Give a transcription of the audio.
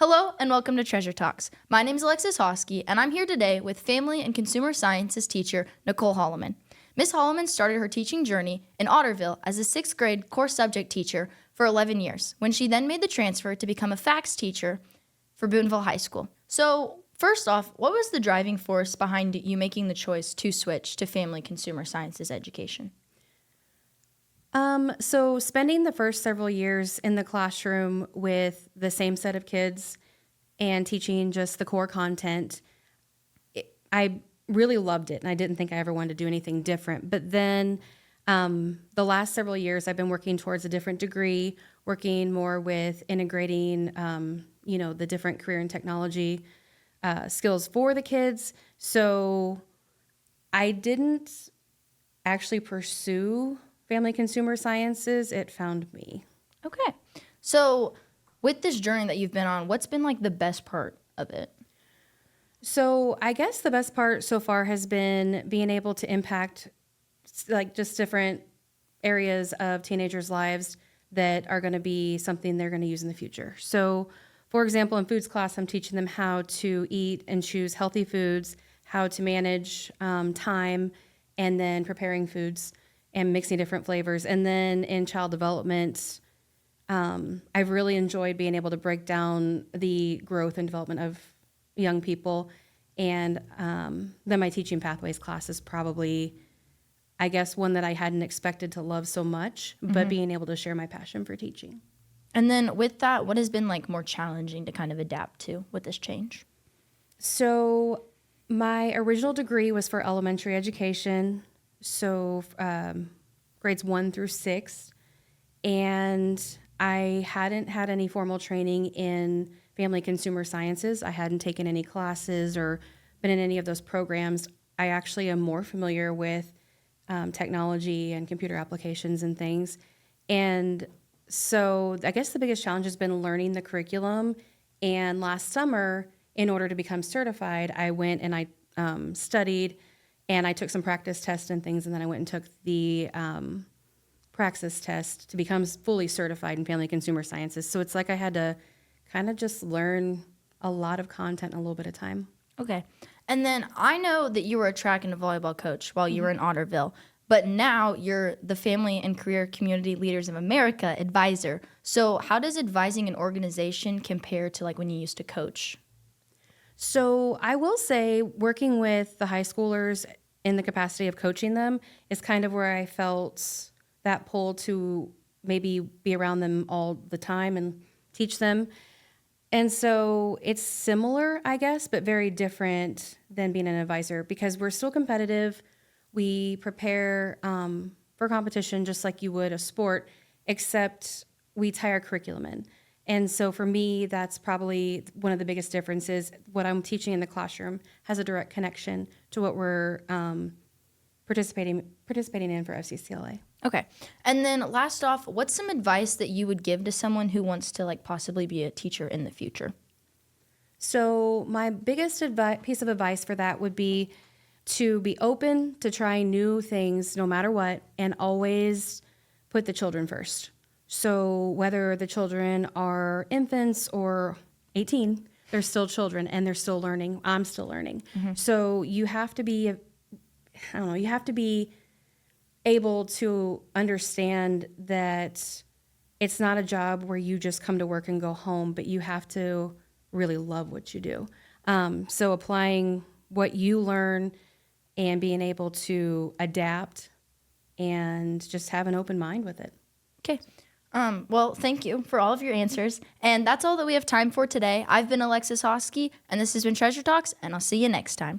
Hello and welcome to Treasure Talks. My name is Alexis Hosky, and I'm here today with Family and Consumer Sciences teacher Nicole Holloman. Ms. Holloman started her teaching journey in Otterville as a sixth grade core subject teacher for 11 years, when she then made the transfer to become a FACS teacher for Boonville High School. So, first off, what was the driving force behind you making the choice to switch to Family Consumer Sciences education? So spending the first several years in the classroom with the same set of kids and teaching just the core content, I really loved it, and I didn't think I ever wanted to do anything different. But then the last several years, I've been working towards a different degree, working more with integrating, the different career and technology skills for the kids. So I didn't actually pursue Family Consumer Sciences. It found me. Okay. So, with this journey that you've been on, what's been like the best part of it? So I guess the best part so far has been being able to impact like just different areas of teenagers' lives that are going to be something they're going to use in the future. So, for example, in foods class, I'm teaching them how to eat and choose healthy foods, how to manage time, and then preparing foods and mixing different flavors. And then in child development, I've really enjoyed being able to break down the growth and development of young people. And then my teaching pathways class is probably, I guess, one that I hadn't expected to love so much, but being able to share my passion for teaching. And then with that, what has been like more challenging to kind of adapt to with this change? So my original degree was for elementary education, so grades 1 through 6, and I hadn't had any formal training in family consumer sciences. I hadn't taken any classes or been in any of those programs. I actually am more familiar with technology and computer applications and things. And so I guess the biggest challenge has been learning the curriculum. And last summer, in order to become certified, I went and I studied, and I took some practice tests and things, and then I went and took the praxis test to become fully certified in family consumer sciences. So it's like I had to kind of just learn a lot of content in a little bit of time. Okay. And then I know that you were a track and a volleyball coach while you were in Otterville, but now you're the Family and Career Community Leaders of America advisor. So how does advising an organization compare to like when you used to coach? So I will say working with the high schoolers in the capacity of coaching them is kind of where I felt that pull to maybe be around them all the time and teach them. And so it's similar, I guess, but very different than being an advisor because we're still competitive. We prepare for competition just like you would a sport, except we tie our curriculum in. And so for me, that's probably one of the biggest differences. What I'm teaching in the classroom has a direct connection to what we're participating in for FCCLA. Okay. And then last off, what's some advice that you would give to someone who wants to like possibly be a teacher in the future? So my biggest piece of advice for that would be to be open to trying new things no matter what, and always put the children first. So whether the children are infants or 18, they're still children and they're still learning. I'm still learning. So you have to be, you have to be able to understand that it's not a job where you just come to work and go home, but you have to really love what you do. So applying what you learn and being able to adapt and just have an open mind with it. Okay. Well, thank you for all of your answers. And that's all that we have time for today. I've been Alexis Hosky, and this has been Treasure Talks, and I'll see you next time.